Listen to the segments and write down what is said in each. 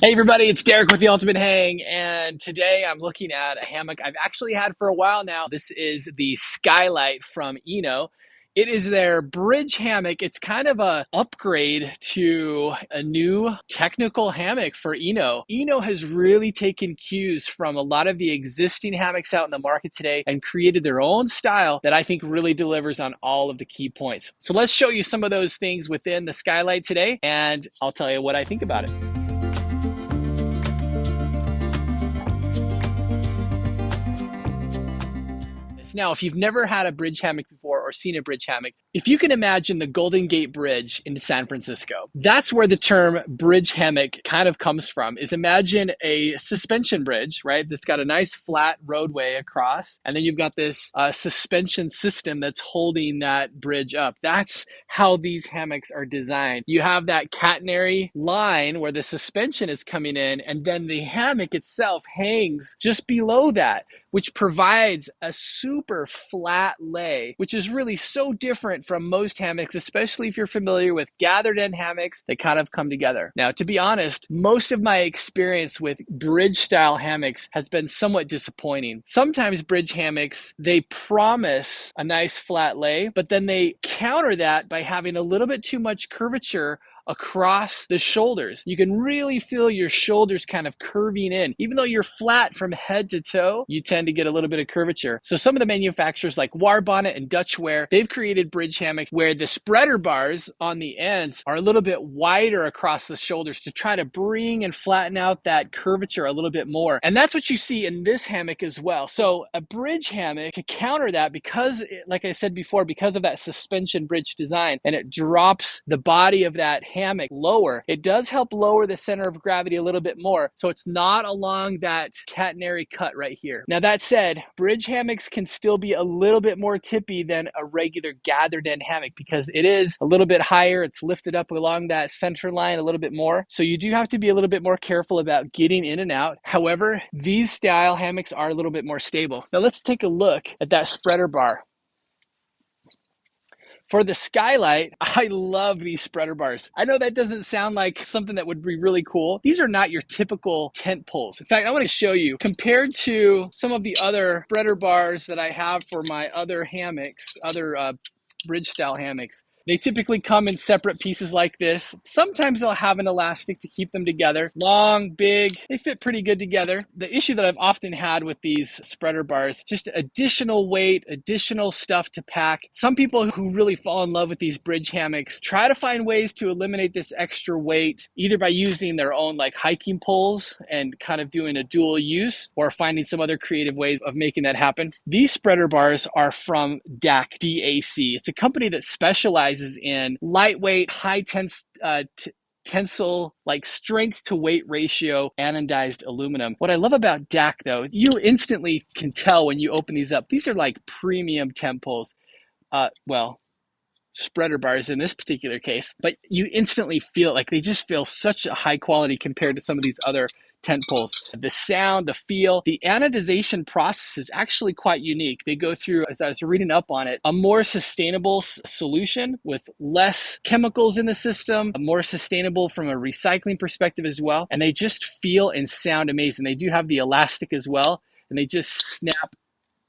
Hey everybody, it's Derek with the Ultimate Hang, and today I'm looking at a hammock I've actually had for a while now. This is the SkyLite from ENO. It is their bridge hammock. It's kind of a upgrade to a new technical hammock for ENO. ENO has really taken cues from a lot of the existing hammocks out in the market today and created their own style that I think really delivers on all of the key points. So let's show you some of those things within the SkyLite today, and I'll tell you what I think about it. Now, if you've never had a bridge hammock before or seen a bridge hammock, if you can imagine the Golden Gate Bridge in San Francisco, that's where the term bridge hammock kind of comes from. Is imagine a suspension bridge, right? That's got a nice flat roadway across, and then you've got this suspension system that's holding that bridge up. That's how these hammocks are designed. You have that catenary line where the suspension is coming in, and then the hammock itself hangs just below that, which provides a super flat lay, which is really so different from most hammocks, especially if you're familiar with gathered end hammocks that kind of come together. Now, to be honest, most of my experience with bridge style hammocks has been somewhat disappointing. Sometimes bridge hammocks, they promise a nice flat lay, but then they counter that by having a little bit too much curvature across the shoulders. You can really feel your shoulders kind of curving in. Even though you're flat from head to toe, you tend to get a little bit of curvature. So some of the manufacturers like Warbonnet and Dutch Wear, they've created bridge hammocks where the spreader bars on the ends are a little bit wider across the shoulders to try to bring and flatten out that curvature a little bit more. And that's what you see in this hammock as well. So a bridge hammock, to counter that, because like I said before, because of that suspension bridge design, and it drops the body of that hammock lower, it does help lower the center of gravity a little bit more, so it's not along that catenary cut right here. Now that said, bridge hammocks can still be a little bit more tippy than a regular gathered end hammock because it is a little bit higher. It's lifted up along that center line a little bit more, so you do have to be a little bit more careful about getting in and out. However, these style hammocks are a little bit more stable. Now let's take a look at that spreader bar. For the SkyLite, I love these spreader bars. I know that doesn't sound like something that would be really cool. These are not your typical tent poles. In fact, I want to show you, compared to some of the other spreader bars that I have for my other hammocks, other bridge style hammocks, they typically come in separate pieces like this. Sometimes they'll have an elastic to keep them together. Long, big, they fit pretty good together. The issue that I've often had with these spreader bars, just additional weight, additional stuff to pack. Some people who really fall in love with these bridge hammocks try to find ways to eliminate this extra weight, either by using their own like hiking poles and kind of doing a dual use, or finding some other creative ways of making that happen. These spreader bars are from DAC, D-A-C. It's a company that specializes in lightweight, high tensile, like strength to weight ratio anodized aluminum. What I love about DAC though, you instantly can tell when you open these up, these are like premium tent poles. Well, spreader bars in this particular case, but you instantly feel like they just feel such a high quality compared to some of these other tent poles. The sound, the feel, the anodization process is actually quite unique. They go through, as I was reading up on it, a more sustainable solution with less chemicals in the system, more sustainable from a recycling perspective as well. And they just feel and sound amazing. They do have the elastic as well, and they just snap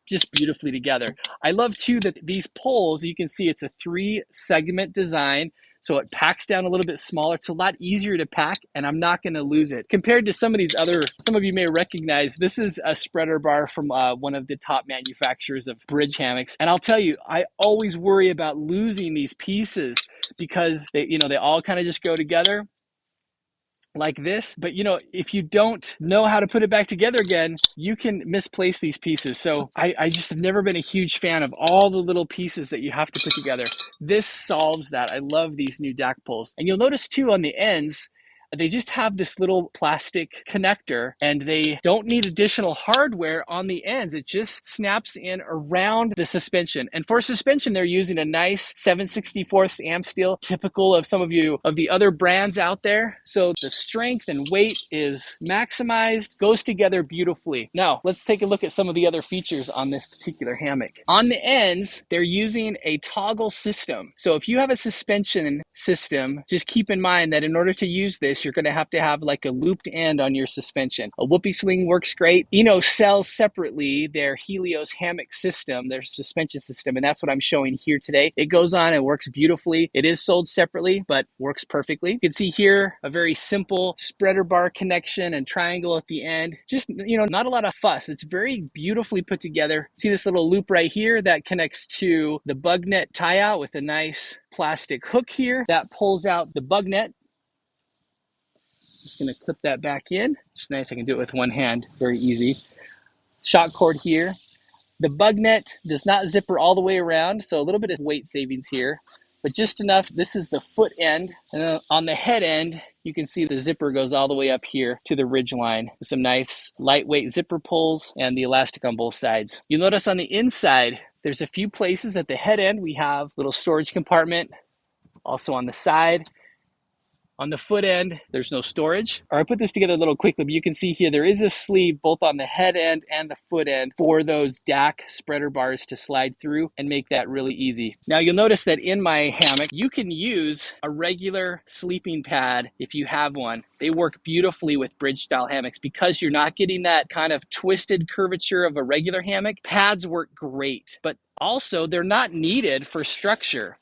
just beautifully together. I love too that these poles, you can see it's a 3-segment design, so it packs down a little bit smaller. It's a lot easier to pack, and I'm not going to lose it. Compared to some of these other, some of you may recognize, this is a spreader bar from one of the top manufacturers of bridge hammocks. And I'll tell you, I always worry about losing these pieces because they all kind of just go together like this, but if you don't know how to put it back together again, you can misplace these pieces. So I just have never been a huge fan of all the little pieces that you have to put together. This solves that. I love these new DAC poles. And you'll notice too on the ends, they just have this little plastic connector, and they don't need additional hardware on the ends. It just snaps in around the suspension. And for suspension, they're using a nice 7/64 amp steel, typical of some of the other brands out there. So the strength and weight is maximized, goes together beautifully. Now, let's take a look at some of the other features on this particular hammock. On the ends, they're using a toggle system. So if you have a suspension system, just keep in mind that in order to use this, you're going to have like a looped end on your suspension. A whoopee swing works great. ENO sells separately their Helios hammock system, their suspension system, and that's what I'm showing here today. It goes on and works beautifully. It is sold separately, but works perfectly. You can see here a very simple spreader bar connection and triangle at the end. Just, not a lot of fuss. It's very beautifully put together. See this little loop right here that connects to the bug net tie out with a nice plastic hook here that pulls out the bug net. Just gonna clip that back in. It's nice, I can do it with one hand, very easy. Shock cord here. The bug net does not zipper all the way around, so a little bit of weight savings here, but just enough. This is the foot end, and then on the head end, you can see the zipper goes all the way up here to the ridge line with some nice lightweight zipper pulls and the elastic on both sides. You'll notice on the inside, there's a few places at the head end. We have a little storage compartment, also on the side. On the foot end, there's no storage. Or I put this together a little quickly, but you can see here there is a sleeve both on the head end and the foot end for those DAC spreader bars to slide through and make that really easy. Now you'll notice that in my hammock, you can use a regular sleeping pad if you have one. They work beautifully with bridge style hammocks because you're not getting that kind of twisted curvature of a regular hammock. Pads work great, but also they're not needed for structure.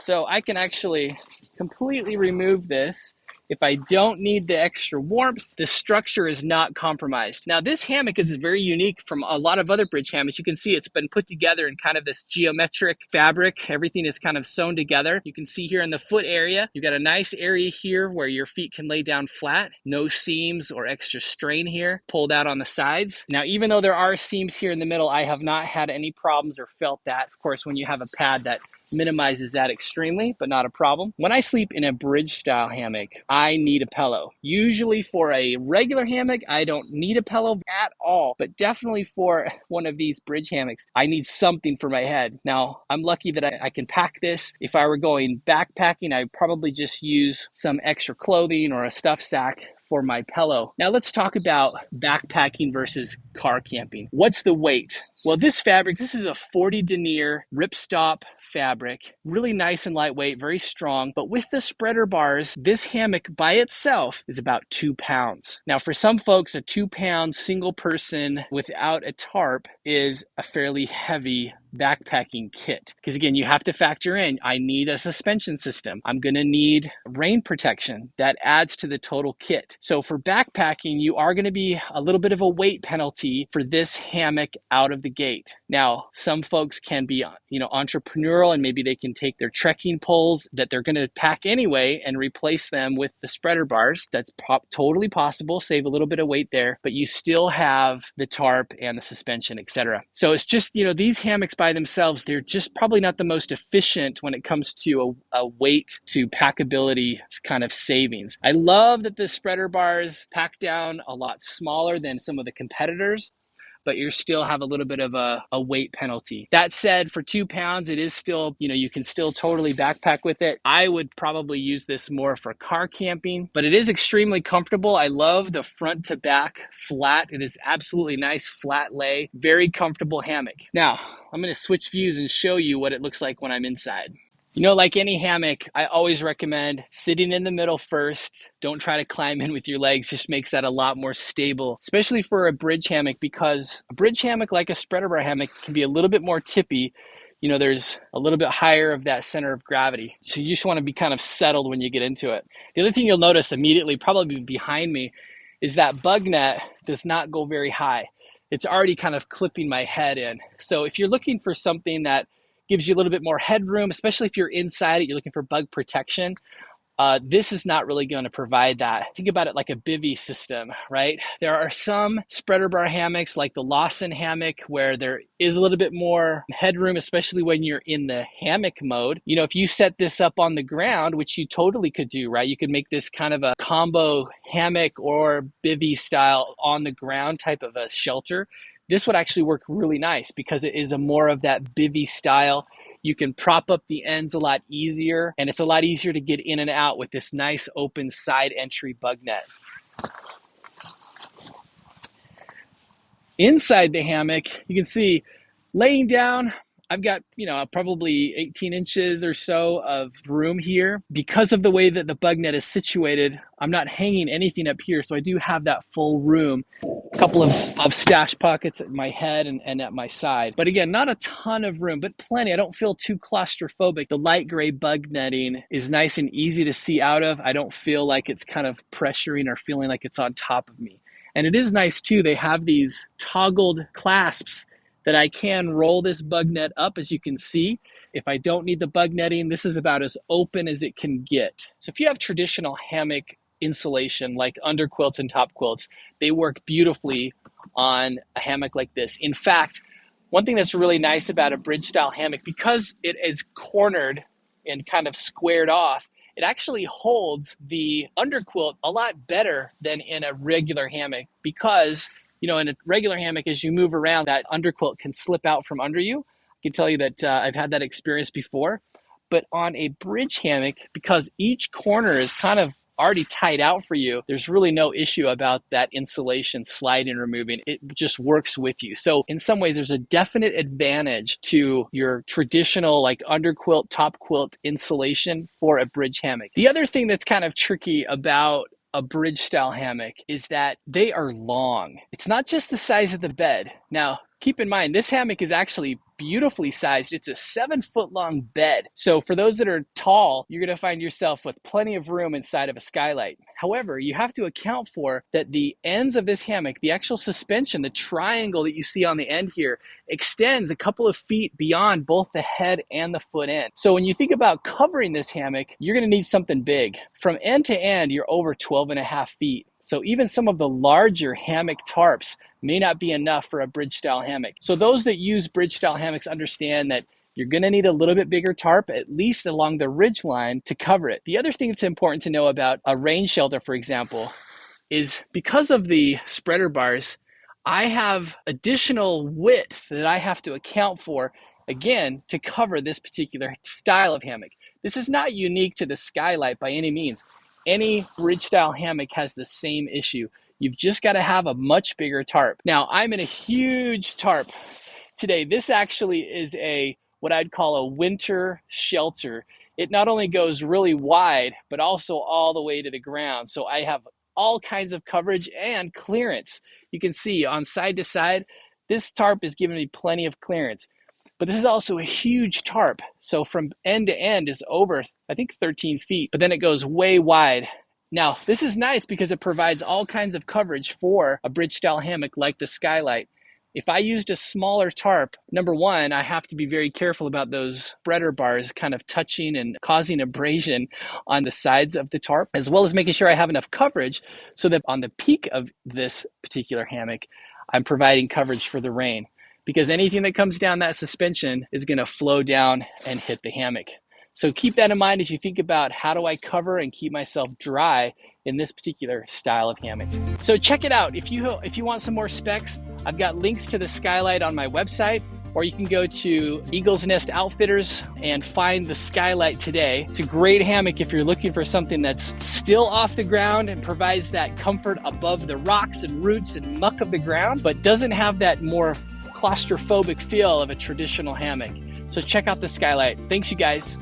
So I can actually completely remove this. If I don't need the extra warmth, the structure is not compromised. Now this hammock is very unique from a lot of other bridge hammocks. You can see it's been put together in kind of this geometric fabric. Everything is kind of sewn together. You can see here in the foot area, you've got a nice area here where your feet can lay down flat. No seams or extra strain here, pulled out on the sides. Now, even though there are seams here in the middle, I have not had any problems or felt that. Of course, when you have a pad that minimizes that extremely, but not a problem. When I sleep in a bridge style hammock, I need a pillow. Usually for a regular hammock, I don't need a pillow at all, but definitely for one of these bridge hammocks, I need something for my head. Now, I'm lucky that I can pack this. If I were going backpacking, I'd probably just use some extra clothing or a stuff sack for my pillow. Now let's talk about backpacking versus car camping. What's the weight? Well, this fabric, this is a 40 denier ripstop fabric, really nice and lightweight, very strong. But with the spreader bars, this hammock by itself is about 2 pounds. Now, for some folks, a 2-pound single person without a tarp is a fairly heavy backpacking kit. Because again, you have to factor in, I need a suspension system. I'm going to need rain protection. That adds to the total kit. So for backpacking, you are going to be a little bit of a weight penalty for this hammock out of the gate. Now, some folks can be, entrepreneurial, and maybe they can take their trekking poles that they're going to pack anyway and replace them with the spreader bars. That's totally possible. Save a little bit of weight there, but you still have the tarp and the suspension, etc. So it's just, these hammocks by themselves, they're just probably not the most efficient when it comes to a weight to packability kind of savings. I love that the spreader bars pack down a lot smaller than some of the competitors, but you still have a little bit of a weight penalty. That said, for 2 pounds, it is still, you can still totally backpack with it. I would probably use this more for car camping, but it is extremely comfortable. I love the front to back flat. It is absolutely nice flat lay, very comfortable hammock. Now, I'm gonna switch views and show you what it looks like when I'm inside. Like any hammock, I always recommend sitting in the middle first. Don't try to climb in with your legs, just makes that a lot more stable, especially for a bridge hammock, because a bridge hammock, like a spreader bar hammock, can be a little bit more tippy. There's a little bit higher of that center of gravity. So you just want to be kind of settled when you get into it. The other thing you'll notice immediately, probably behind me, is that bug net does not go very high. It's already kind of clipping my head in. So if you're looking for something that gives you a little bit more headroom, especially if you're inside it, you're looking for bug protection, this is not really going to provide that. Think about it like a bivy system, right? There are some spreader bar hammocks like the Lawson hammock where there is a little bit more headroom, especially when you're in the hammock mode. If you set this up on the ground, which you totally could do, right? You could make this kind of a combo hammock or bivy style on the ground type of a shelter. This would actually work really nice because it is a more of that bivy style. You can prop up the ends a lot easier, and it's a lot easier to get in and out with this nice open side entry bug net. Inside the hammock, you can see laying down, I've got, probably 18 inches or so of room here. Because of the way that the bug net is situated, I'm not hanging anything up here. So I do have that full room. A couple of stash pockets at my head and at my side. But again, not a ton of room, but plenty. I don't feel too claustrophobic. The light gray bug netting is nice and easy to see out of. I don't feel like it's kind of pressuring or feeling like it's on top of me. And it is nice too, they have these toggled clasps that I can roll this bug net up, as you can see. If I don't need the bug netting, this is about as open as it can get. So if you have traditional hammock insulation like under quilts and top quilts, they work beautifully on a hammock like this. In fact, one thing that's really nice about a bridge style hammock, because it is cornered and kind of squared off, it actually holds the underquilt a lot better than in a regular hammock, because in a regular hammock, as you move around, that underquilt can slip out from under you. I can tell you that I've had that experience before. But on a bridge hammock, because each corner is kind of already tied out for you, there's really no issue about that insulation sliding and removing. It just works with you. So in some ways, there's a definite advantage to your traditional like underquilt, top quilt insulation for a bridge hammock. The other thing that's kind of tricky about a bridge style hammock is that they are long. It's not just the size of the bed. Now, keep in mind, this hammock is actually beautifully sized. It's a 7-foot long bed. So for those that are tall, you're going to find yourself with plenty of room inside of a SkyLite. However, you have to account for that the ends of this hammock, the actual suspension, the triangle that you see on the end here, extends a couple of feet beyond both the head and the foot end. So when you think about covering this hammock, you're going to need something big. From end to end, you're over 12.5 feet. So even some of the larger hammock tarps may not be enough for a bridge style hammock. So those that use bridge style hammocks understand that you're going to need a little bit bigger tarp, at least along the ridge line, to cover it. The other thing that's important to know about a rain shelter, for example, is because of the spreader bars, I have additional width that I have to account for, again, to cover this particular style of hammock. This is not unique to the SkyLite by any means. Any bridge style hammock has the same issue. You've just got to have a much bigger tarp. Now, I'm in a huge tarp today. This actually is what I'd call a winter shelter. It not only goes really wide, but also all the way to the ground. So I have all kinds of coverage and clearance. You can see on side to side, this tarp is giving me plenty of clearance. But this is also a huge tarp. So from end to end is over, I think, 13 feet, but then it goes way wide. Now, this is nice because it provides all kinds of coverage for a bridge style hammock like the SkyLite. If I used a smaller tarp, number one, I have to be very careful about those spreader bars kind of touching and causing abrasion on the sides of the tarp, as well as making sure I have enough coverage so that on the peak of this particular hammock, I'm providing coverage for the rain. Because anything that comes down that suspension is going to flow down and hit the hammock. So keep that in mind as you think about how do I cover and keep myself dry in this particular style of hammock. So check it out. If you want some more specs, I've got links to the SkyLite on my website, or you can go to Eagle's Nest Outfitters and find the SkyLite today. It's a great hammock if you're looking for something that's still off the ground and provides that comfort above the rocks and roots and muck of the ground, but doesn't have that more claustrophobic feel of a traditional hammock. So check out the SkyLite. Thanks, you guys.